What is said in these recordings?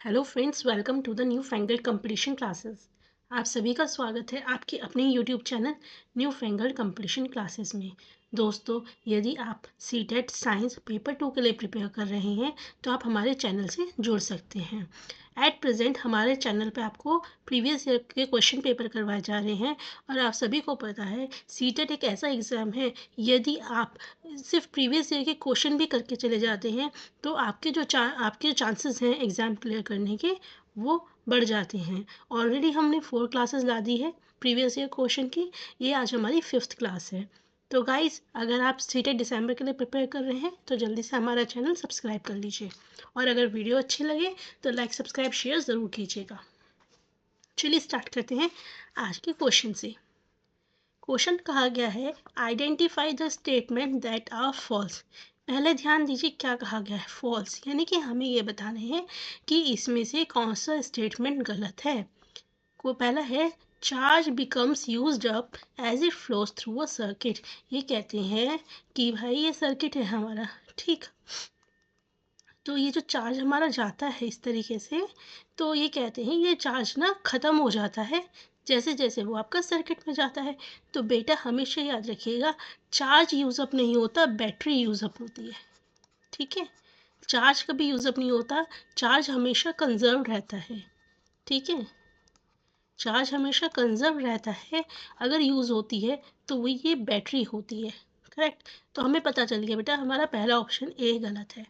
Hello friends, welcome to the new fangled competition classes. आप सभी का स्वागत है आपके अपने YouTube channel new fangled competition classes में। दोस्तों, यदि आप सीटेट साइंस पेपर 2 के लिए प्रिपेयर कर रहे हैं तो आप हमारे चैनल से जुड़ सकते हैं। एट प्रेजेंट हमारे चैनल पे आपको प्रीवियस ईयर के क्वेश्चन पेपर करवाए जा रहे हैं और आप सभी को पता है सीटेट एक ऐसा एग्ज़ाम है, यदि आप सिर्फ प्रीवियस ईयर के क्वेश्चन भी करके चले जाते हैं तो आपके चांसेस हैं एग्ज़ाम क्लियर करने के, वो बढ़ जाते हैं। ऑलरेडी हमने 4 क्लासेस ला दी है प्रीवियस ईयर क्वेश्चन की। ये आज हमारी 5th क्लास है। तो गाइस, अगर आप सीटेट दिसंबर के लिए प्रिपेयर कर रहे हैं तो जल्दी से हमारा चैनल सब्सक्राइब कर लीजिए और अगर वीडियो अच्छी लगे तो लाइक सब्सक्राइब शेयर ज़रूर कीजिएगा। चलिए स्टार्ट करते हैं आज के क्वेश्चन से। क्वेश्चन कहा गया है, identify the statement that are false. पहले ध्यान दीजिए क्या कहा गया है, फॉल्स, यानी कि हमें ये बताना है कि इसमें से कौन सा स्टेटमेंट गलत है। को पहला है, charge becomes used up as it flows through a circuit. ये कहते हैं कि भाई ये सर्किट है हमारा, ठीक। तो ये जो चार्ज हमारा जाता है इस तरीके से, तो ये कहते हैं ये चार्ज ना ख़त्म हो जाता है जैसे जैसे वो आपका सर्किट में जाता है। तो बेटा हमेशा याद रखिएगा, चार्ज यूज़ अप नहीं होता, बैटरी यूज़ अप होती है, ठीक है। चार्ज कभी यूज़ अप नहीं होता, चार्ज हमेशा कंजर्व रहता है, ठीक है। चार्ज हमेशा कंजर्व रहता है, अगर यूज़ होती है तो वो ये बैटरी होती है, करेक्ट। तो हमें पता चल गया बेटा हमारा पहला ऑप्शन ए गलत है,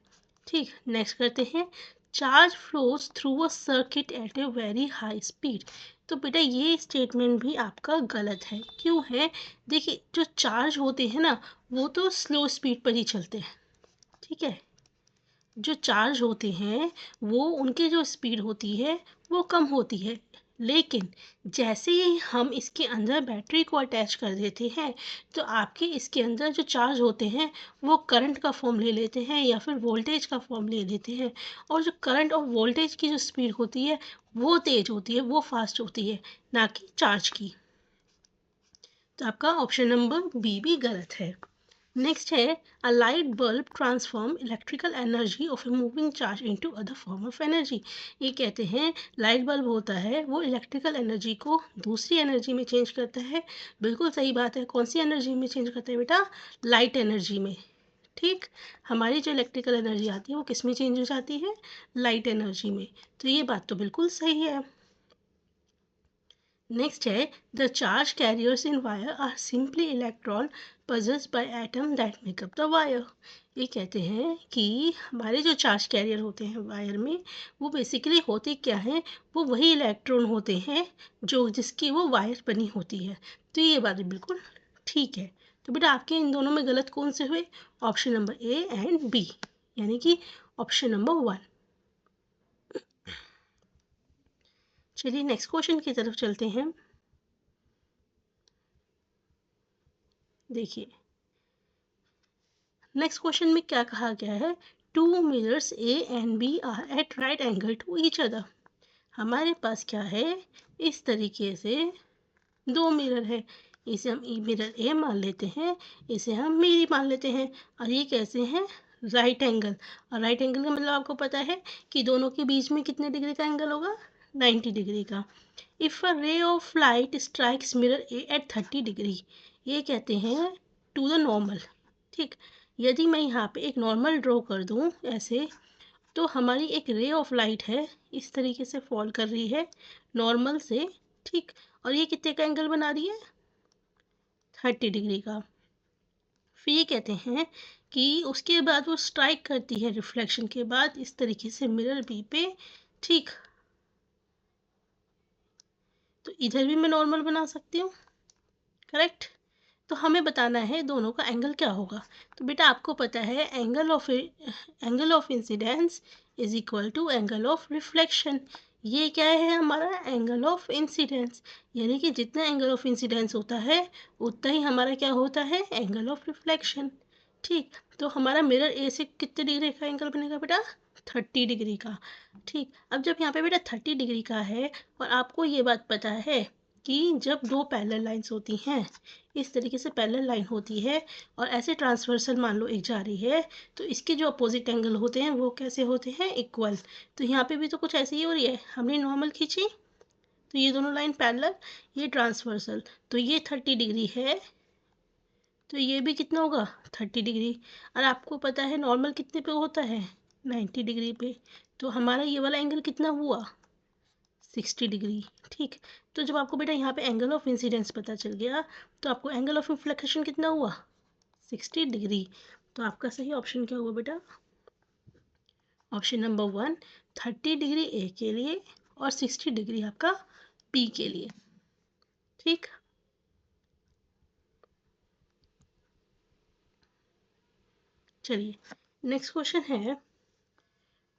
ठीक। नेक्स्ट करते हैं, charge flows through a circuit eight a very high speed. तो बेटा ये स्टेटमेंट भी आपका गलत है। क्यों है? देखिए, जो चार्ज होते हैं ना वो तो स्लो स्पीड पर ही चलते हैं, ठीक है। जो चार्ज होते हैं वो उनकी जो स्पीड होती है वो कम होती है, लेकिन जैसे ही हम इसके अंदर बैटरी को अटैच कर देते हैं तो आपके इसके अंदर जो चार्ज होते हैं वो करंट का फॉर्म ले लेते हैं या फिर वोल्टेज का फॉर्म ले लेते हैं। और जो करंट और वोल्टेज की जो स्पीड होती है वो तेज़ होती है, वो फास्ट होती है, ना कि चार्ज की। तो आपका ऑप्शन नंबर बी भी गलत है। नेक्स्ट है, a light bulb transform electrical energy of a moving charge into other form of energy. ये कहते हैं लाइट बल्ब होता है वो इलेक्ट्रिकल एनर्जी को दूसरी एनर्जी में चेंज करता है। बिल्कुल सही बात है। कौन सी एनर्जी में चेंज करता है बेटा? लाइट एनर्जी में, ठीक। हमारी जो इलेक्ट्रिकल एनर्जी आती है वो किस में चेंज हो जाती है? लाइट एनर्जी में। तो ये बात तो बिल्कुल सही है। नेक्स्ट है, the charge carriers in wire are simply electron possessed by atom that make up the wire। ये कहते हैं कि हमारे जो चार्ज कैरियर होते हैं वायर में वो बेसिकली होते क्या हैं? वो वही इलेक्ट्रॉन होते हैं जो जिसकी वो वायर बनी होती है। तो ये बात बिल्कुल ठीक है। तो बेटा आपके इन दोनों में गलत कौन से हुए? Option number A and B, यानी कि ऑप्शन नंबर 1। चलिए नेक्स्ट क्वेश्चन की तरफ चलते हैं। देखिए नेक्स्ट क्वेश्चन में क्या कहा गया है, two mirrors A and B are at right angle to each other. हमारे पास क्या है, इस तरीके से दो मिरर है, इसे हम मिरर ए मान लेते हैं, इसे हम बी मान लेते हैं, और ये कैसे हैं? Right angle. और राइट एंगल का मतलब आपको पता है कि दोनों के बीच में कितने डिग्री का एंगल होगा? 90 डिग्री का। If a ray of light strikes mirror A at 30 degree, ये कहते हैं टू द नॉर्मल, ठीक। यदि मैं यहाँ पे एक नॉर्मल ड्रॉ कर दूँ ऐसे, तो हमारी एक रे ऑफ लाइट है इस तरीके से फॉल कर रही है नॉर्मल से, ठीक। और ये कितने का एंगल बना रही है? 30 डिग्री का। फिर ये कहते हैं कि उसके बाद वो स्ट्राइक करती है रिफ्लेक्शन के बाद इस तरीके से मिरर बी पे, ठीक। तो इधर भी मैं नॉर्मल बना सकती हूँ, करेक्ट। तो हमें बताना है दोनों का एंगल क्या होगा। तो बेटा आपको पता है angle of incidence is equal to angle of reflection. ये क्या है हमारा? एंगल ऑफ इंसिडेंस, यानी कि जितना एंगल ऑफ इंसिडेंस होता है उतना ही हमारा क्या होता है? एंगल ऑफ रिफ्लेक्शन, ठीक। तो हमारा मिरर ए से कितने डिग्री का एंगल बनेगा बेटा? 30 डिग्री का, ठीक। अब जब यहाँ पे बेटा 30 डिग्री का है और आपको ये बात पता है कि जब दो पैरेलल लाइंस होती हैं, इस तरीके से पैरेलल लाइन होती है और ऐसे ट्रांसवर्सल मान लो एक जा रही है, तो इसके जो अपोजिट एंगल होते हैं वो कैसे होते हैं, इक्वल। तो यहाँ पे भी तो कुछ ऐसे ही हो रही है, हमने नॉर्मल खींची तो ये दोनों लाइन पैरेलल, ये ट्रांसवर्सल, तो ये 30 डिग्री है, तो ये भी कितना होगा 30 डिग्री। और आपको पता है नॉर्मल कितने पे होता है, 90 डिग्री पे, तो हमारा ये वाला एंगल कितना हुआ 60 डिग्री। ठीक, तो जब आपको बेटा यहाँ पे एंगल ऑफ इंसिडेंस पता चल गया, तो आपको एंगल ऑफ रिफ्लेक्शन कितना हुआ 60 डिग्री। तो आपका सही ऑप्शन क्या हुआ बेटा, ऑप्शन नंबर 1, 30 डिग्री ए के लिए और 60 डिग्री आपका बी के लिए। ठीक, चलिए नेक्स्ट क्वेश्चन है,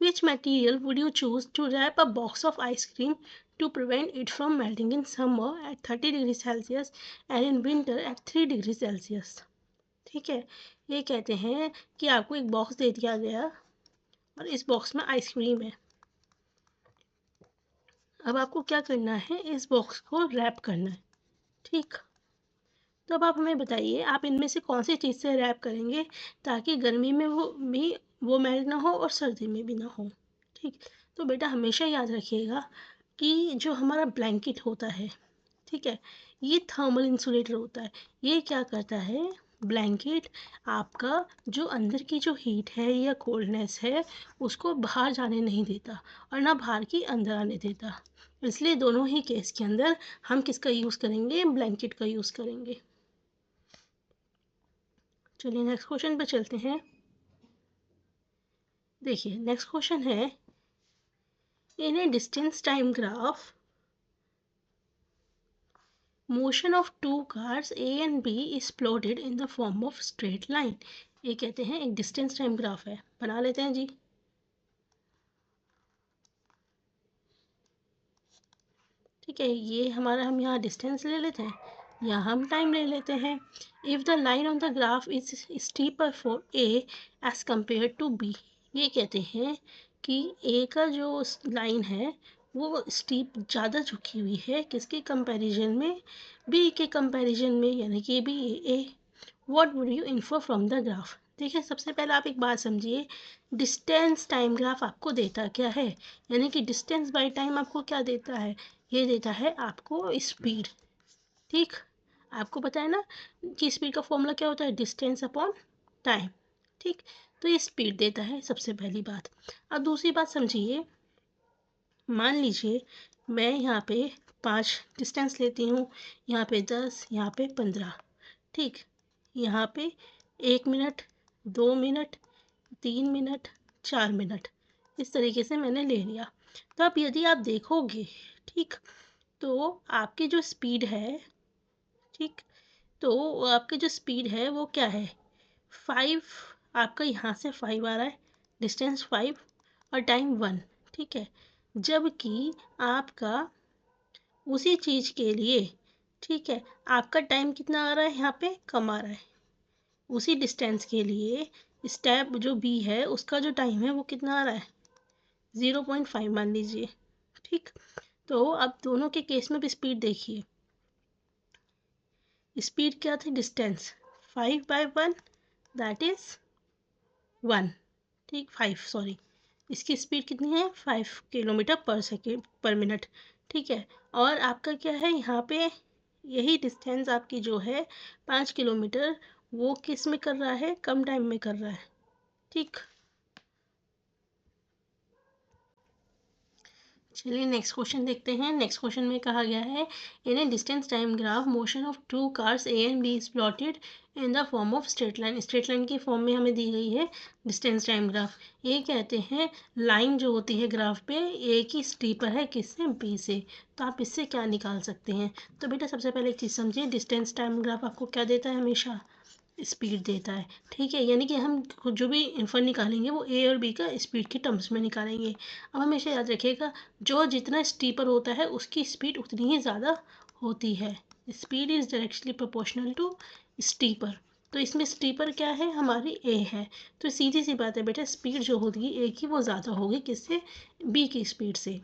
which material would you choose to wrap a box of ice cream to prevent it from melting in summer at 30 degrees Celsius and in winter at 3 degrees Celsius। ठीक है, ये कहते हैं कि आपको एक बॉक्स दे दिया गया और इस बॉक्स में आइसक्रीम है। अब आपको क्या करना है, इस बॉक्स को रैप करना है। ठीक, तो अब आप हमें बताइए आप इनमें से कौन सी चीज़ से रैप करेंगे ताकि गर्मी में वो मेल्ट ना हो और सर्दी में भी ना हो। ठीक, तो बेटा हमेशा याद रखिएगा कि जो हमारा ब्लैंकेट होता है, ठीक है, ये थर्मल इंसुलेटर होता है। ये क्या करता है, ब्लैंकेट आपका जो अंदर की जो हीट है या कोल्डनेस है उसको बाहर जाने नहीं देता और ना बाहर की अंदर आने देता। इसलिए दोनों ही केस के अंदर हम किसका यूज़ करेंगे, ब्लैंकेट का यूज़ करेंगे। चलिए नेक्स्ट क्वेश्चन पे चलते हैं। देखिए नेक्स्ट क्वेश्चन है, in a distance time graph motion of two cars A and B is plotted in the form of straight line. ये कहते हैं एक डिस्टेंस टाइम ग्राफ है, बना लेते हैं जी। ठीक है, ये हमारा हम यहाँ डिस्टेंस ले लेते हैं, यहाँ हम टाइम ले लेते हैं। If the line on the graph is steeper for A as compare to B, ये कहते हैं कि ए का जो लाइन है वो स्टीप ज़्यादा झुकी हुई है किसके कंपैरिजन में, बी के कंपैरिजन में, यानी कि B A. What would you infer from the graph. देखिए सबसे पहले आप एक बात समझिए, डिस्टेंस टाइम ग्राफ आपको देता क्या है, यानी कि डिस्टेंस बाय टाइम आपको क्या देता है, ये देता है आपको स्पीड। ठीक, आपको पता है ना कि स्पीड का फॉर्मूला क्या होता है, डिस्टेंस अपॉन टाइम। ठीक, तो ये स्पीड देता है सबसे पहली बात। अब दूसरी बात समझिए, मान लीजिए मैं यहाँ पे 5 डिस्टेंस लेती हूँ, यहाँ पे 10, यहाँ पे 15। ठीक, यहाँ पे 1 मिनट, 2 मिनट, 3 मिनट, 4 मिनट, इस तरीके से मैंने ले लिया। तो अब यदि आप देखोगे, ठीक, तो आपकी जो स्पीड है, ठीक, तो आपकी जो स्पीड है वो क्या है 5, आपका यहाँ से 5 आ रहा है, डिस्टेंस 5 और टाइम 1। ठीक है, जबकि आपका उसी चीज़ के लिए, ठीक है, आपका टाइम कितना आ रहा है, यहाँ पे कम आ रहा है। उसी डिस्टेंस के लिए स्टेप जो बी है उसका जो टाइम है वो कितना आ रहा है 0.5 मान लीजिए। ठीक, तो अब दोनों के केस में भी स्पीड देखिए, स्पीड क्या थी, डिस्टेंस 5/1 दैट इज 1। ठीक, 5 सॉरी, इसकी स्पीड कितनी है 5 किलोमीटर पर सेकेंड पर मिनट। ठीक है, और आपका क्या है यहाँ पे यही डिस्टेंस आपकी जो है 5 किलोमीटर, वो किस में कर रहा है, कम टाइम में कर रहा है। ठीक, चलिए नेक्स्ट क्वेश्चन देखते हैं। नेक्स्ट क्वेश्चन में कहा गया है, in a distance time graph motion of two cars A and B is plotted in the form of straight line. Straight line की फॉर्म में हमें दी गई है डिस्टेंस टाइम ग्राफ। ये कहते हैं लाइन जो होती है ग्राफ पे ए की स्टीपर है किससे, बी से। तो आप इससे क्या निकाल सकते हैं, तो बेटा सबसे पहले एक चीज़ समझिए, डिस्टेंस टाइम ग्राफ आपको क्या देता है, हमेशा स्पीड देता है। ठीक है, यानी कि हम जो भी इन्फर निकालेंगे वो ए और बी का स्पीड के टर्म्स में निकालेंगे। अब हमेशा याद रखिएगा जो जितना स्टीपर होता है उसकी स्पीड उतनी ही ज़्यादा होती है। Speed is directly proportional to steeper. तो इसमें स्टीपर क्या है, हमारी ए है, तो सीधी सी बात है बेटा स्पीड जो होगी ए की वो ज़्यादा होगी किससे, बी की स्पीड से।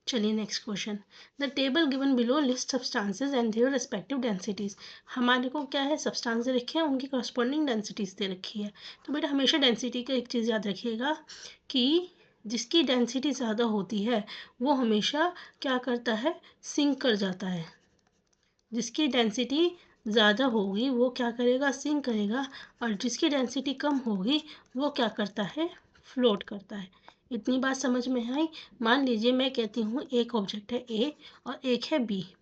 चलिए next question. The table given below list substances and their respective densities. हमारे को क्या है, सब्सटेंस दे रखे हैं, उनकी करस्पॉन्डिंग डेंसिटीज दे रखी है। तो बेटा हमेशा डेंसिटी का एक चीज़ याद रखिएगा कि जिसकी डेंसिटी ज़्यादा होती है वो हमेशा क्या करता है, सिंक कर जाता है। जिसकी डेंसिटी ज़्यादा होगी वो क्या करेगा, सिंक करेगा, और जिसकी डेंसिटी कम होगी वो क्या करता है, फ्लोट करता है। इतनी बात समझ में आई। मान लीजिए मैं कहती हूँ एक ऑब्जेक्ट है ए और एक है बी,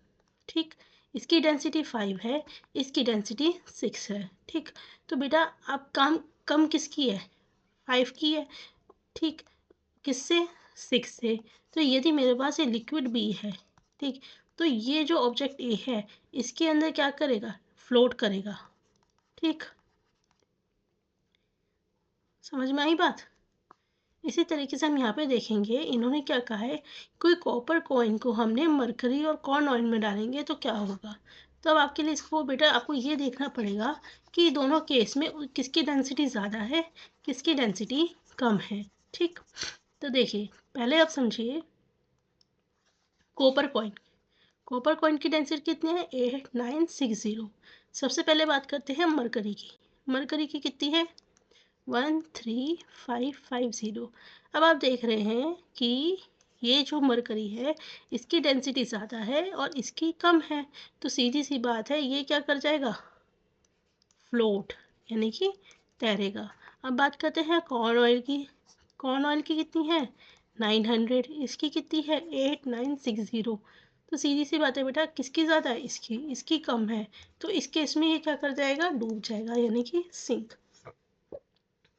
ठीक। इसकी डेंसिटी 5 है, इसकी डेंसिटी 6 है, ठीक। तो बेटा अब काम कम किसकी है, 5 की है, ठीक। किससे, 6 से। तो यदि मेरे पास ये लिक्विड बी है, ठीक, तो ये जो ऑब्जेक्ट ए है इसके अंदर क्या करेगा, फ्लोट करेगा, ठीक। समझ में आई बात। इसी तरीके से हम यहाँ पे देखेंगे, इन्होंने क्या कहा है, कोई कॉपर कॉइन को हमने मरकरी और कॉर्न ऑयल में डालेंगे तो क्या होगा। तो अब आपके लिए इसको बेटा आपको ये देखना पड़ेगा कि दोनों केस में किसकी डेंसिटी ज़्यादा है, किसकी डेंसिटी कम है, ठीक। तो देखिए पहले आप समझिए, कॉपर कॉइन, कॉपर कॉइन की डेंसिटी कितनी है, 8960। सबसे पहले बात करते हैं मरकरी की। मरकरी की कितनी है, 13550। अब आप देख रहे हैं कि ये जो मरकरी है इसकी डेंसिटी ज़्यादा है और इसकी कम है, तो सीधी सी बात है ये क्या कर जाएगा, फ्लोट, यानी कि तैरेगा। अब बात करते हैं कॉर्न ऑयल की। कॉर्न ऑयल की कितनी है, 900, इसकी कितनी है, 8960। तो सीधी सी बात है बेटा, किसकी ज़्यादा है, इसकी, इसकी कम है, तो इस केस में ये क्या कर जाएगा, डूब जाएगा, यानी कि सिंक।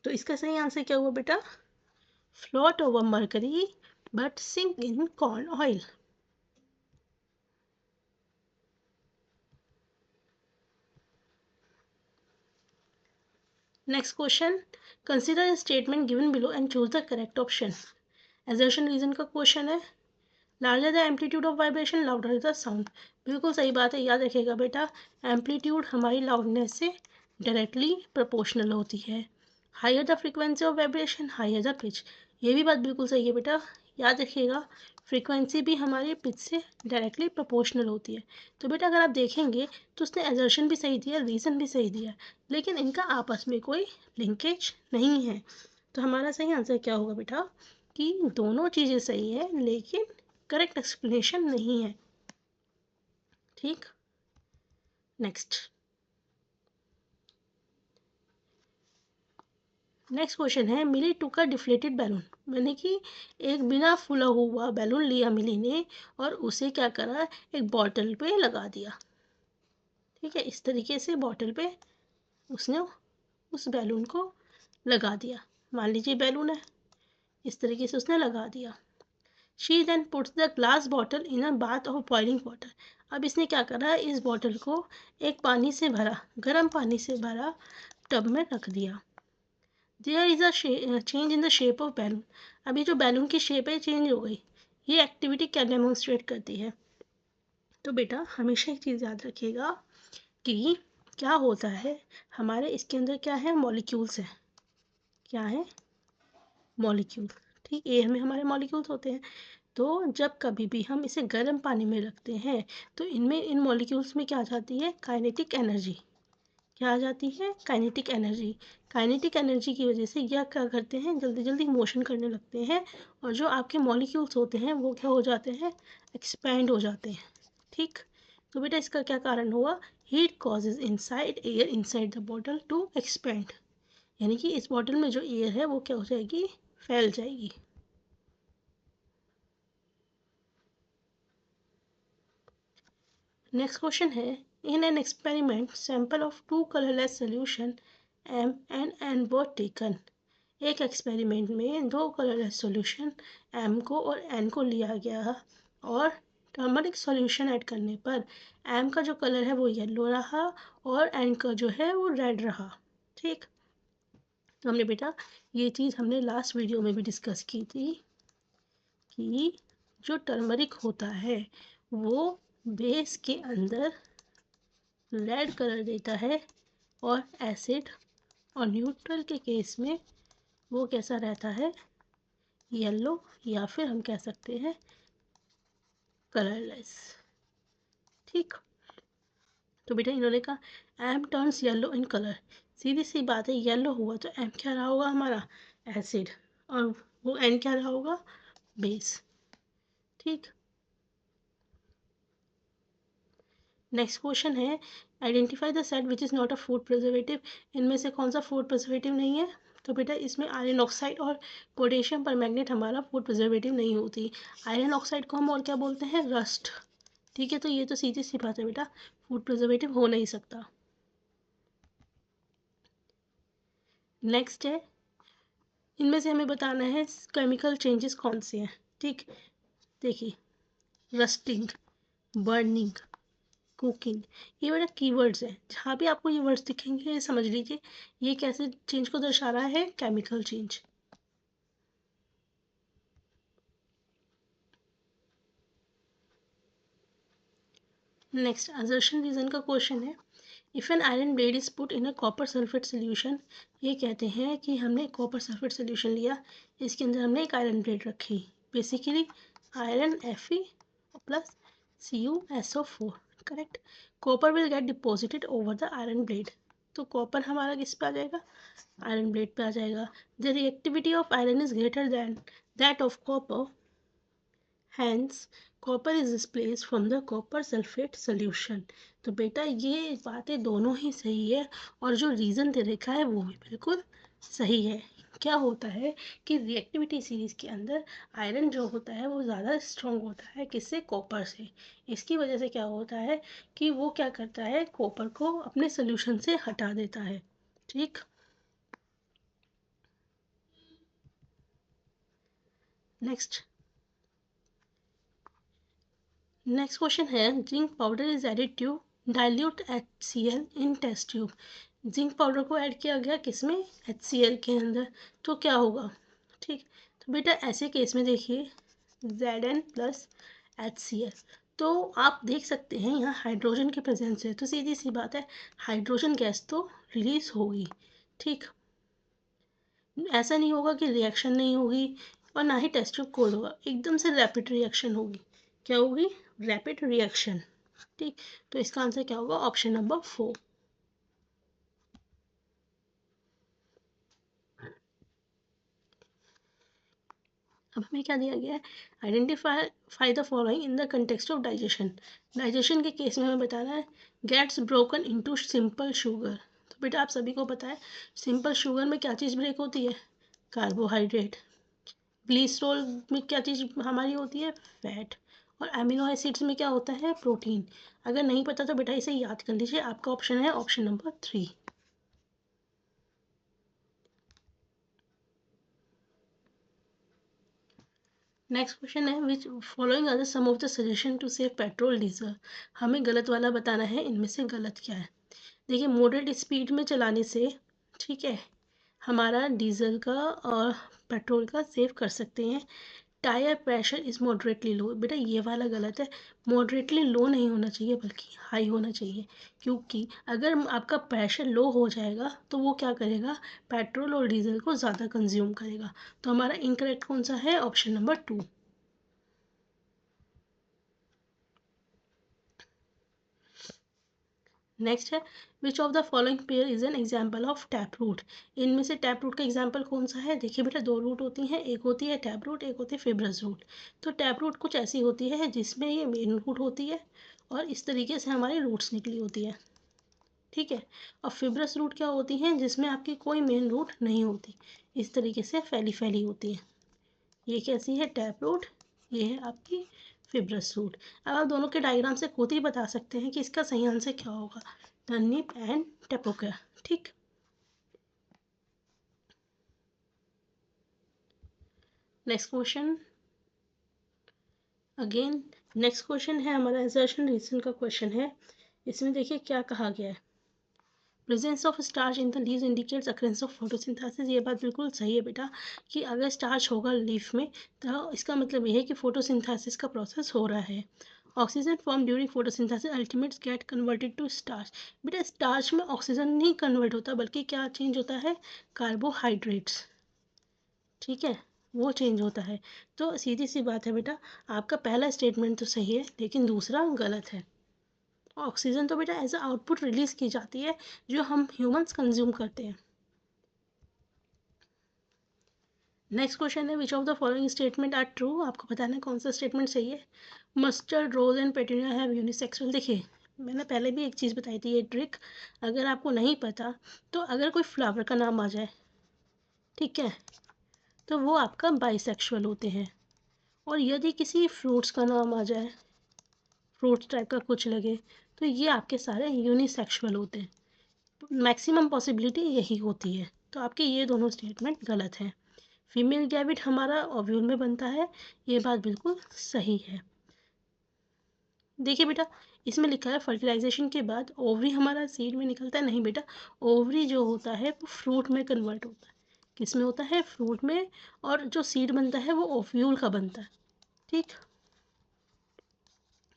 तो इसका सही आंसर क्या हुआ बेटा, float over mercury but sink in corn oil. Next question, consider statement given below and choose the correct option. Assertion reason का क्वेश्चन है। Larger the amplitude of vibration louder the sound. बिल्कुल सही बात है, याद रखिएगा बेटा, एम्पलीट्यूड हमारी लाउडनेस से डायरेक्टली प्रोपोर्शनल होती है। Higher the frequency of vibration higher the pitch, ये भी बात बिल्कुल सही है बेटा, याद रखिएगा, फ्रीक्वेंसी भी हमारे पिच से डायरेक्टली प्रोपोर्शनल होती है। तो बेटा अगर आप देखेंगे तो उसने एजर्शन भी सही दिया, रीज़न भी सही दिया, लेकिन इनका आपस में कोई लिंकेज नहीं है। तो हमारा सही आंसर क्या होगा बेटा, कि दोनों चीज़ें सही है लेकिन करेक्ट एक्सप्लेनेशन नहीं है, ठीक। नेक्स्ट क्वेश्चन है, मिली टूक अ डिफ्लेटेड बैलून। मैंने कि एक बिना फूला हुआ बैलून लिया मिली ने और उसे क्या करा, एक बॉटल पे लगा दिया, ठीक है। इस तरीके से बॉटल पे उसने उस बैलून को लगा दिया। मान लीजिए बैलून है, इस तरीके से उसने लगा दिया। She then puts the glass bottle in a bath of boiling water. अब इसने क्या करा, इस बॉटल को एक पानी से भरा, गर्म पानी से भरा टब में रख दिया। There is a change in the shape of balloon. अभी जो बैलून की शेप है चेंज हो गई। ये एक्टिविटी क्या डेमोन्स्ट्रेट करती है, तो बेटा हमेशा एक चीज़ याद रखिएगा कि क्या होता है, हमारे इसके अंदर क्या है, मॉलिक्यूल्स है, क्या है, मॉलिक्यूल, ठीक। एयर में हमारे मॉलिक्यूल्स होते हैं। तो जब कभी भी हम इसे गर्म पानी में रखते हैं तो इनमें, इन मॉलिक्यूल्स में क्या आ जाती है, काइनेटिक एनर्जी। क्या आ जाती है, काइनेटिक एनर्जी। काइनेटिक एनर्जी की वजह से यह क्या करते हैं, जल्दी जल्दी मोशन करने लगते हैं, और जो आपके मॉलिक्यूल्स होते हैं वो क्या हो जाते हैं, एक्सपैंड हो जाते हैं, ठीक। तो बेटा इसका क्या कारण हुआ, heat causes inside air inside the bottle to expand, यानी कि इस बॉटल में जो एयर है वो क्या हो जाएगी, फैल जाएगी। नेक्स्ट क्वेश्चन है, in an experiment sample of two colourless solution M and N were taken. एक एक्सपेरिमेंट में दो कलरलेस सॉल्यूशन एम को और एन को लिया गया और टर्मरिक सॉल्यूशन ऐड करने पर एम का जो कलर है वो येलो रहा और एन का जो है वो रेड रहा, ठीक। तो हमने बेटा ये चीज़ हमने लास्ट वीडियो में भी डिस्कस की थी कि जो टर्मरिक होता है वो बेस के अंदर रेड कलर देता है और एसिड और न्यूट्रल के केस में वो कैसा रहता है, येलो, या फिर हम कह सकते हैं कलरलेस। ठीक, तो बेटा इन्होंने कहा M turns yellow in colour. सीधी सी बात है, येलो हुआ तो एम क्या रहा होगा हमारा, एसिड, और वो एन क्या रहा होगा, बेस। ठीक, नेक्स्ट क्वेश्चन है identify the set which is not a food preservative. इनमें से कौन सा फूड प्रिजर्वेटिव नहीं है, तो बेटा इसमें आयरन ऑक्साइड और पोटेशियम परमैंगनेट हमारा फूड प्रिजर्वेटिव नहीं होती। आयरन ऑक्साइड को हम और क्या बोलते हैं, रस्ट। ठीक है, तो ये तो सीधी सी बात है बेटा, फूड प्रिजर्वेटिव हो नहीं सकता। नेक्स्ट है, इनमें से हमें बताना है केमिकल चेंजेस कौन से हैं। ठीक, देखिए, रस्टिंग, बर्निंग, कुकिंग, ये बेटा कीवर्ड्स हैं। जहाँ भी आपको ये वर्ड्स दिखेंगे ये समझ लीजिए ये कैसे चेंज को दर्शा रहा है, chemical change. Next assertion reason का क्वेश्चन है, if an iron blade is put in a copper sulphate solution. ये कहते हैं कि हमने कॉपर सल्फेट सोल्यूशन लिया, इसके अंदर हमने एक आयरन ब्लेड रखी, basically iron Fe plus CuSO4, correct. Copper will get deposited over the iron blade, तो कॉपर हमारा किस पे आ जाएगा, आयरन ब्लेड पे आ जाएगा। The reactivity of iron is greater than that of copper, hence copper is displaced from the copper sulphate solution. तो बेटा ये बातें दोनों ही सही है और जो रीज़न दे रखा है वो भी बिल्कुल सही है। क्या होता है कि रिएक्टिविटी सीरीज़ के अंदर आयरन जो होता है वो ज़्यादा स्ट्रॉन्ग होता है किससे, कॉपर से। इसकी वजह से क्या होता है कि वो क्या करता है, कॉपर को अपने सोल्यूशन से हटा देता है। ठीक, नेक्स्ट क्वेश्चन है, zinc powder is added to dilute HCl in test tube. Zinc powder को ऐड किया गया किसमें, HCl के अंदर, तो क्या होगा। ठीक, तो बेटा ऐसे केस में देखिए Zn प्लस HCl, तो आप देख सकते हैं यहाँ हाइड्रोजन की प्रेजेंस है, तो सीधी सी बात है हाइड्रोजन गैस तो रिलीज होगी। ठीक, ऐसा नहीं होगा कि रिएक्शन नहीं होगी और ना ही टेस्ट ट्यूब कोल्ड होगा, एकदम से रैपिड रिएक्शन होगी। क्या होगी, रैपिड रिएक्शन। ठीक, तो इसका आंसर क्या होगा, ऑप्शन नंबर 4। अब हमें क्या दिया गया है, identify the following in the context of digestion. Digestion के केस में हमें बताना है gets broken into simple sugar. तो बेटा आप सभी को पता है सिंपल शुगर में क्या चीज़ ब्रेक होती है, कार्बोहाइड्रेट। ग्लिसरॉल में क्या चीज़ हमारी होती है, फैट। और अमीनो एसिड्स में क्या होता है, प्रोटीन। अगर नहीं पता तो बेटा इसे याद कर लीजिए, आपका ऑप्शन है ऑप्शन नंबर 3। नेक्स्ट क्वेश्चन है which following are the some of the suggestion to save petrol diesel. हमें गलत वाला बताना है, इनमें से गलत क्या है। देखिए मॉडरेट स्पीड में चलाने से, ठीक है, हमारा डीजल का और पेट्रोल का सेव कर सकते हैं। टायर प्रेशर इज मॉडरेटली लो, बेटा ये वाला गलत है। मॉडरेटली लो नहीं होना चाहिए बल्कि हाई होना चाहिए, क्योंकि अगर आपका प्रेशर लो हो जाएगा तो वो क्या करेगा, पेट्रोल और डीजल को ज़्यादा कंज्यूम करेगा। तो हमारा इनकरेक्ट कौन सा है, ऑप्शन नंबर 2। नेक्स्ट है which of the following pair is an example of tap root. इनमें से टैप रूट का एग्जाम्पल कौन सा है, देखिए बेटा दो रूट होती हैं, एक होती है टैप रूट, एक होती है फिब्रस रूट। तो टैप रूट कुछ ऐसी होती है जिसमें ये मेन रूट होती है और इस तरीके से हमारी रूट्स निकली होती है। ठीक है, और फिब्रस रूट क्या होती हैं, जिसमें आपकी कोई मेन रूट नहीं होती, इस तरीके से फैली फैली होती है। ये कैसी है, टैप रूट, ये है आपकी फिब्रस रूट। अब आप दोनों के डायग्राम से खुद ही बता सकते हैं कि इसका सही आंसर क्या होगा, टर्निप एंड टेपोका। ठीक, next question again, next question है हमारा असर्शन रीजन का क्वेश्चन है। इसमें देखिए क्या कहा गया है, presence of starch in the leaves indicates occurrence of photosynthesis. ये बात बिल्कुल सही है बेटा कि अगर स्टार्च होगा लीफ में तो इसका मतलब ये है कि फोटोसिंथेसिस का प्रोसेस हो रहा है। Oxygen form during photosynthesis ultimates get converted to starch. बेटा स्टार्च में ऑक्सीजन नहीं कन्वर्ट होता बल्कि क्या चेंज होता है, कार्बोहाइड्रेट्स। ठीक है, वो चेंज होता है। तो सीधी सी बात है बेटा, आपका पहला स्टेटमेंट तो सही है लेकिन दूसरा गलत है। ऑक्सीजन तो बेटा एज अ आउटपुट रिलीज की जाती है जो हम ह्यूमंस कंज्यूम करते हैं। नेक्स्ट क्वेश्चन है, which of the following statement are true. आपको बताना है कौन सा स्टेटमेंट सही है। Mustard, rose and petunia have unisexual. देखिए मैंने पहले भी एक चीज़ बताई थी, ये ट्रिक अगर आपको नहीं पता तो अगर कोई फ्लावर का नाम आ जाए, ठीक है, तो वो आपका बाइसेक्सुअल होते हैं। और यदि किसी फ्रूट्स का नाम आ जाए, फ्रूट्स टाइप का कुछ लगे, तो ये आपके सारे यूनिसेक्सुअल होते हैं। मैक्सिमम पॉसिबिलिटी यही होती है। तो आपके ये दोनों स्टेटमेंट गलत हैं। फीमेल गैविट हमारा ओव्यूल में बनता है, ये बात बिल्कुल सही है। देखिए बेटा, इसमें लिखा है फर्टिलाइजेशन के बाद ओवरी हमारा सीड में निकलता है। नहीं बेटा, ओवरी जो होता है वो फ्रूट में कन्वर्ट होता है। किस में होता है? फ्रूट में। और जो सीड बनता है वो ओव्यूल का बनता है। ठीक,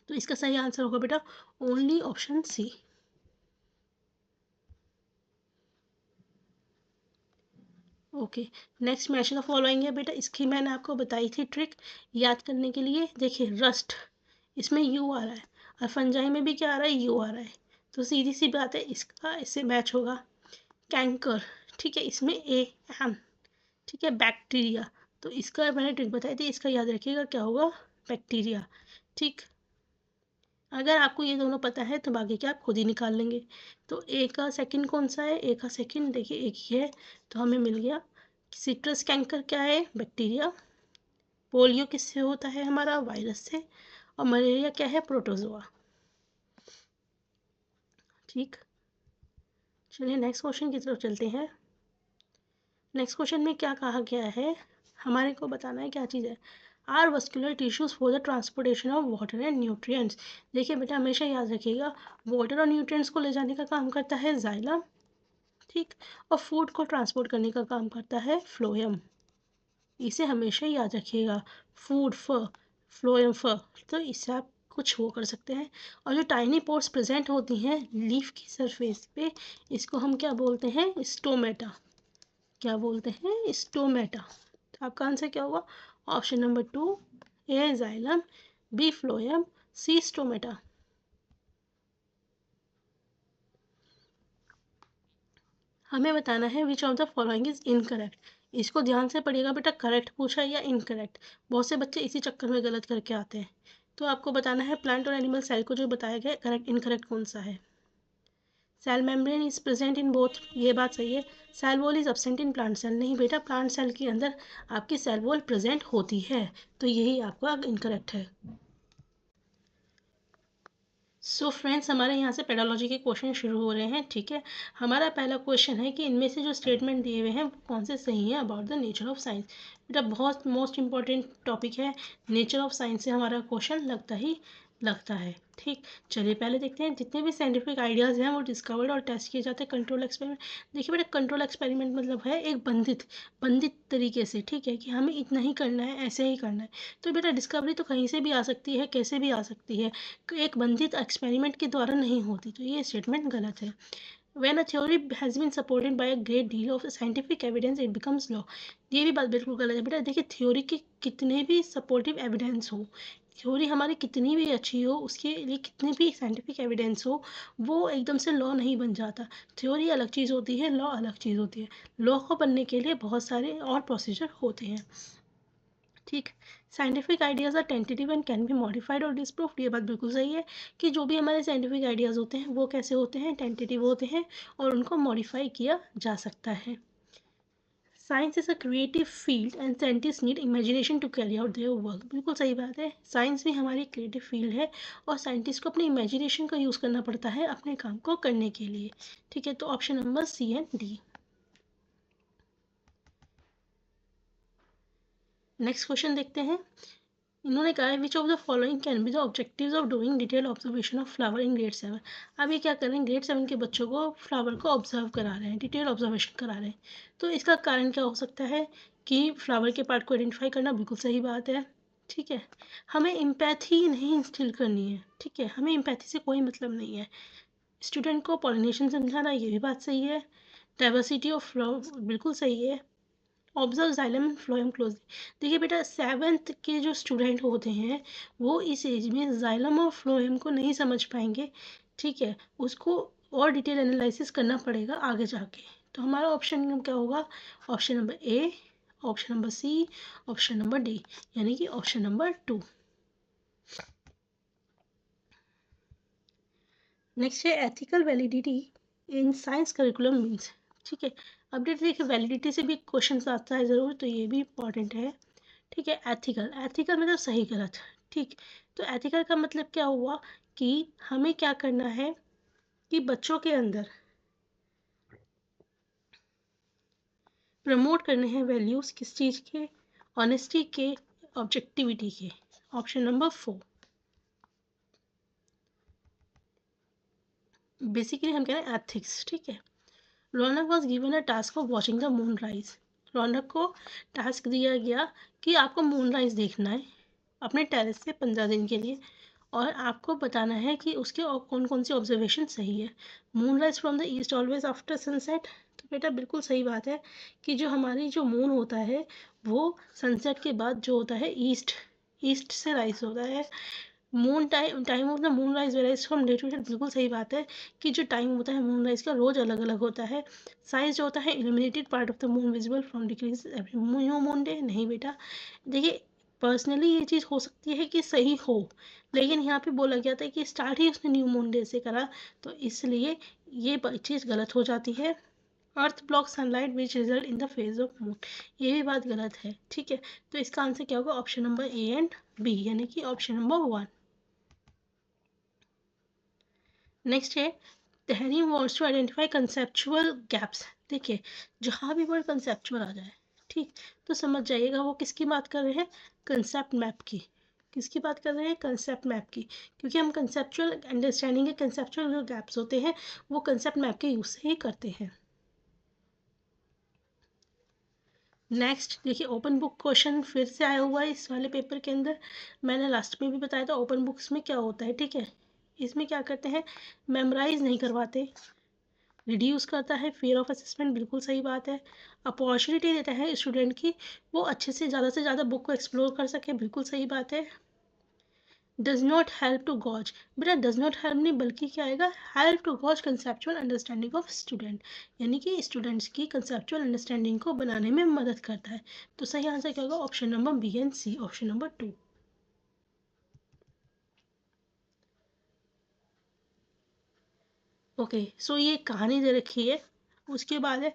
तो इसका सही आंसर होगा बेटा only option C. Okay, next match the following है बेटा, इसकी मैंने आपको बताई थी ट्रिक याद करने के लिए। देखिए रस्ट, इसमें यू आ रहा है और फंजाई में भी क्या आ रहा है? यू आ रहा है। तो सीधी सी बात है इसका इससे मैच होगा। कैंकर, ठीक है, इसमें ए एन, ठीक है, बैक्टीरिया, तो इसका मैंने ट्रिक बताई थी, इसका याद रखिएगा क्या होगा? बैक्टीरिया। ठीक, अगर आपको ये दोनों पता है तो बाकी क्या आप खुद ही निकाल लेंगे। तो ए का सेकंड कौन सा है? ए का सेकंड देखिए एक ही है, तो हमें मिल गया। सिट्रस कैंकर क्या है? बैक्टीरिया। पोलियो किससे होता है? हमारा वायरस से। और मलेरिया क्या है? प्रोटोजोआ। ठीक, चलिए नेक्स्ट क्वेश्चन की तरफ चलते हैं। नेक्स्ट क्वेश्चन में क्या कहा गया है, हमारे को बताना है क्या चीज़ है। Are vascular tissues for the transportation of water and nutrients. देखिए बेटा हमेशा याद रखिएगा, वाटर और न्यूट्रिएंट्स को ले जाने का काम करता है जाइलम, ठीक, और फूड को ट्रांसपोर्ट करने का काम करता है फ्लोएम। इसे हमेशा याद रखिएगा, फूड फ, फ्लोएम फ। तो इससे आप कुछ वो कर सकते हैं। और जो टाइनी पोर्स प्रेजेंट होती हैं लीफ की सरफेस पे, इसको हम क्या बोलते हैं? स्टोमेटा। क्या बोलते हैं? स्टोमेटा। तो आपका आंसर क्या होगा? ऑप्शन नंबर 2, ए जाइलम, बी फ्लोएम, सी स्टोमेटा। हमें बताना है which of the following is incorrect. इसको ध्यान से पढ़िएगा बेटा, करेक्ट पूछा है या इनकरेक्ट। बहुत से बच्चे इसी चक्कर में गलत करके आते हैं। तो आपको बताना है प्लांट और एनिमल सेल को जो बताया गया करेक्ट इनकरेक्ट कौन सा है। Cell membrane is present in both, ये बात सही है। Cell wall is absent in plant cell, नहीं बेटा, प्लांट सेल के अंदर आपकी सेल वॉल प्रेजेंट होती है, तो यही आपका इनकरेक्ट है। सो फ्रेंड्स, हमारे यहाँ से पेडोलॉजी के क्वेश्चन शुरू हो रहे हैं, ठीक है। हमारा पहला क्वेश्चन है कि इनमें से जो स्टेटमेंट दिए हुए हैं वो कौन से सही हैं about the nature of science. बेटा बहुत मोस्ट इंपॉर्टेंट टॉपिक है, नेचर ऑफ साइंस से हमारा क्वेश्चन लगता है। ठीक, चलिए पहले देखते हैं जितने भी साइंटिफिक आइडियाज़ हैं वो डिस्कवर्ड और टेस्ट किए जाते हैं कंट्रोल एक्सपेरिमेंट। देखिए बेटा, कंट्रोल एक्सपेरिमेंट मतलब है एक बंदित तरीके से, ठीक है, कि हमें इतना ही करना है, ऐसे ही करना है। तो बेटा डिस्कवरी तो कहीं से भी आ सकती है, कैसे भी आ सकती है, एक बंधित एक्सपेरिमेंट के द्वारा नहीं होती, तो ये स्टेटमेंट गलत है। When a theory has been supported by a great deal of scientific evidence, it becomes law. ये भी बात बिल्कुल गलत है बेटा। देखिए थ्योरी के कितने भी सपोर्टिव एविडेंस हो, थ्योरी हमारी कितनी भी अच्छी हो, उसके लिए कितने भी साइंटिफिक एविडेंस हो, वो एकदम से लॉ नहीं बन जाता। थ्योरी अलग चीज़ होती है, लॉ अलग चीज़ होती है। लॉ को बनने के लिए बहुत सारे और प्रोसीजर होते हैं। ठीक, scientific ideas are tentative and can be modified और डिस्प्रूव्ड, ये बात बिल्कुल सही है कि जो भी हमारे साइंटिफिक आइडियाज़ होते हैं वो कैसे होते हैं? टेंटेटिव होते हैं और उनको मॉडिफाई किया जा सकता है। Science is a creative field and scientist need imagination to carry out their work, बिल्कुल सही बात है। साइंस भी हमारी क्रिएटिव फील्ड है और साइंटिस्ट को अपनी इमेजिनेशन का यूज़ करना पड़ता है अपने काम को करने के लिए। ठीक है, तो option number C and D. Next question देखते हैं। इन्होंने कहा है which of the following can be the objectives of doing detail observation of flower in grade 7। अब ये क्या कर रहे हैं? ग्रेड 7 के बच्चों को फ्लावर को ऑब्जर्व करा रहे हैं, डिटेल ऑब्जर्वेशन करा रहे हैं। तो इसका कारण क्या हो सकता है कि फ्लावर के पार्ट को आइडेंटिफाई करना, बिल्कुल सही बात है। ठीक है, हमें एम्पैथी नहीं इंस्टिल करनी है, ठीक है, हमें एम्पैथी से कोई मतलब नहीं है। स्टूडेंट को पॉलिनेशन समझाना, ये भी बात सही है। डाइवर्सिटी ऑफ फ्लावर, बिल्कुल सही है। Observe xylem and phloem closely. देखिए बेटा 7th के जो स्टूडेंट होते हैं वो इस एज में जाइलम और फ्लोएम को नहीं समझ पाएंगे, ठीक है, उसको और डिटेल एनालिसिस करना पड़ेगा आगे जाके। तो हमारा ऑप्शन क्या होगा, option number A, option number C, option number D, यानी कि ऑप्शन नंबर 2। नेक्स्ट है ethical validity in science curriculum means, ठीक है। अपडेट देखिए वैलिडिटी से भी क्वेश्चन आता है ज़रूर, तो ये भी इम्पॉर्टेंट है, ठीक है। एथिकल, एथिकल मतलब सही गलत, ठीक। तो एथिकल का मतलब क्या हुआ कि हमें क्या करना है कि बच्चों के अंदर प्रमोट करने हैं वैल्यूज़ किस चीज़ के, ऑनेस्टी के, ऑब्जेक्टिविटी के। Option number 4। बेसिकली हम कह रहे हैं एथिक्स, ठीक है। Raunak was given a task of watching the moon rise. Raunak को टास्क दिया गया कि आपको मून राइज देखना है अपने टेरेस से 15 दिन के लिए, और आपको बताना है कि उसके कौन कौन सी ऑब्जर्वेशन सही है। Moon rise from the east always after sunset, तो बेटा बिल्कुल सही बात है कि जो हमारी जो मून होता है वो सनसेट के बाद जो होता है ईस्ट, ईस्ट से राइज होता है। Moon time of the moon rise varies from day to day, बिल्कुल सही बात है कि जो टाइम होता है मून राइज का रोज अलग अलग होता है। साइज जो होता है illuminated part of the moon visible from decrease every new moon day, नहीं बेटा। देखिए पर्सनली ये चीज़ हो सकती है कि सही हो, लेकिन यहाँ पे बोला गया था कि स्टार्ट ही उसने न्यू मून डे से करा, तो इसलिए ये चीज़ गलत हो जाती है। Earth block sunlight which result in the phase of moon, ये भी बात गलत है, ठीक है। तो इसका आंसर क्या होगा, option number A and B, यानी कि ऑप्शन नंबर 1। नेक्स्ट है Tahrir wants to identify conceptual gaps. देखिए जहाँ भी वर्ड कंसेप्चुअल आ जाए, ठीक, तो समझ जाइएगा वो किसकी बात कर रहे हैं, कंसेप्ट मैप की। किसकी बात कर रहे हैं, कंसेप्ट मैप की, क्योंकि हम कंसेप्चुअल अंडरस्टैंडिंग के कंसेप्चुअल जो गैप्स होते हैं वो कंसेप्ट मैप के यूज से ही करते हैं। नेक्स्ट देखिए ओपन बुक क्वेश्चन फिर से आया हुआ है इस वाले पेपर के अंदर। मैंने लास्ट में भी बताया था ओपन बुक्स में क्या होता है, ठीक है। इसमें क्या करते हैं, मेमोराइज नहीं करवाते, रिड्यूस करता है फियर ऑफ असेसमेंट, बिल्कुल सही बात है। अपॉर्चुनिटी देता है स्टूडेंट की वो अच्छे से ज़्यादा बुक को एक्सप्लोर कर सके, बिल्कुल सही बात है। Does not help to gauge, बेटा डज नॉट हेल्प नहीं बल्कि क्या आएगा, help to gauge conceptual understanding of student, यानी कि स्टूडेंट्स की कंसेप्चुअल अंडरस्टैंडिंग को बनाने में मदद करता है। तो सही आंसर क्या होगा, option number B and C, option number 2। Okay so ये कहानी दे रखी है, उसके बाद है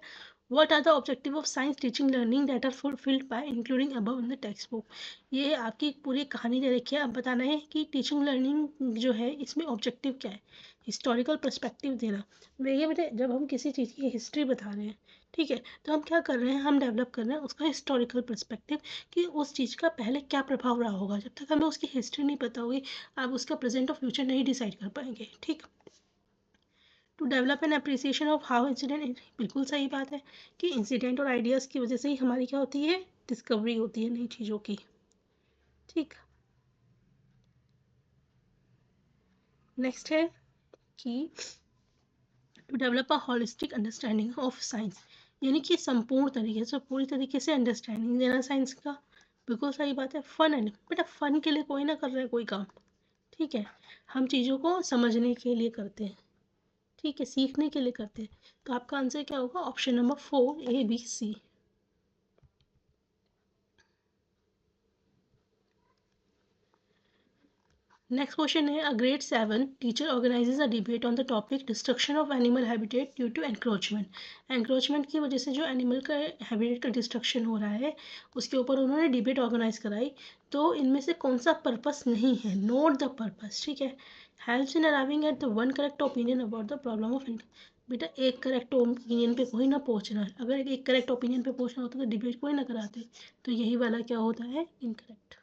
what are the objective of science teaching learning that are fulfilled by including above in the text book. ये आपकी पूरी कहानी दे रखी है, अब बताना है कि टीचिंग लर्निंग जो है इसमें ऑब्जेक्टिव क्या है। हिस्टोरिकल पर्सपेक्टिव देना, देखिए बेटे जब हम किसी चीज़ की हिस्ट्री बता रहे हैं, ठीक है, तो हम क्या कर रहे हैं, हम डेवलप कर रहे हैं उसका हिस्टोरिकल पर्सपेक्टिव कि उस चीज़ का पहले क्या प्रभाव रहा होगा। जब तक हमें उसकी हिस्ट्री नहीं पता होगी आप उसका प्रेजेंट और फ्यूचर नहीं डिसाइड कर पाएंगे, ठीक। To develop an appreciation of how incident, बिल्कुल सही बात है कि इंसिडेंट और आइडियाज़ की वजह से ही हमारी क्या होती है, डिस्कवरी होती है नई चीज़ों की, ठीक। नेक्स्ट है कि to develop a holistic understanding of science, यानी कि संपूर्ण तरीके से पूरी तरीके से अंडरस्टैंडिंग देना साइंस का, बिल्कुल सही बात है। फन एंड बेटा फन के लिए कोई ना कर रहा है कोई काम, ठीक है, हम चीज़ों को समझने के लिए करते हैं, ठीक है, सीखने के लिए करते हैं। तो आपका आंसर क्या होगा, option number 4 A B C. Next question है a grade 7 teacher organises a debate on the topic destruction of animal habitat due to encroachment. Encroachment की वजह से जो एनिमल का हैबिटेट का डिस्ट्रक्शन हो रहा है उसके ऊपर उन्होंने डिबेट ऑर्गेनाइज कराई। तो इनमें से कौन सा पर्पस नहीं है, नोट द पर्पस, ठीक है। Helps in arriving at the one correct opinion about the problem of, बेटा एक करेक्ट ओपिनियन पे कोई ना पहुंचना है, अगर एक करेक्ट ओपिनियन पे पहुंचना होता तो डिबेट कोई ना कराते। तो यही वाला क्या होता है, इनकरेक्ट।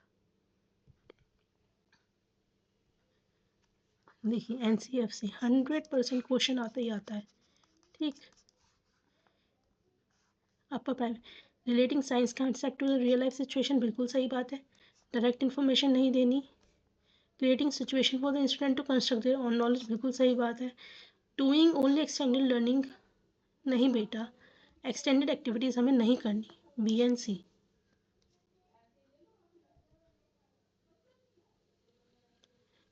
देखिए एनसीएफसी 100% क्वेश्चन आता ही आता है, ठीक। Upper primary relating science concept to the real life situation, बिल्कुल सही बात है। डायरेक्ट इन्फॉर्मेशन नहीं देनी। Creating situation for the student to construct their own knowledge, बिल्कुल सही बात है। डूइंग ओनली एक्सटेंडेड लर्निंग, नहीं बेटा एक्सटेंडेड एक्टिविटीज़ हमें नहीं करनी, बी एंड सी।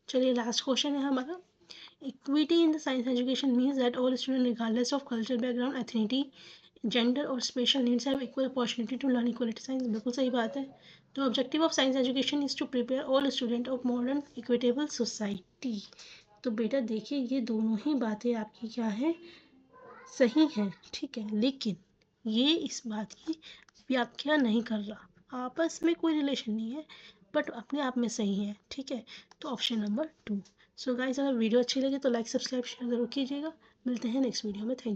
चलिए लास्ट क्वेश्चन है हमारा। Equity in the science education means that all student regardless of culture background, ethnicity, gender और special needs have equal opportunity to learn equality science. बिल्कुल सही बात है। The objective of science education is to prepare all student of modern equitable society. तो बेटा देखिए ये दोनों ही बातें आपकी क्या है, सही है, ठीक है, लेकिन ये इस बात की व्याख्या नहीं कर रहा, आपस में कोई रिलेशन नहीं है, बट अपने आप में सही है, ठीक है। तो ऑप्शन नंबर 2। सो गाइस, अगर वीडियो अच्छी लगे तो लाइक सब्सक्राइब शेयर जरूर कीजिएगा। मिलते हैं नेक्स्ट वीडियो में। थैंक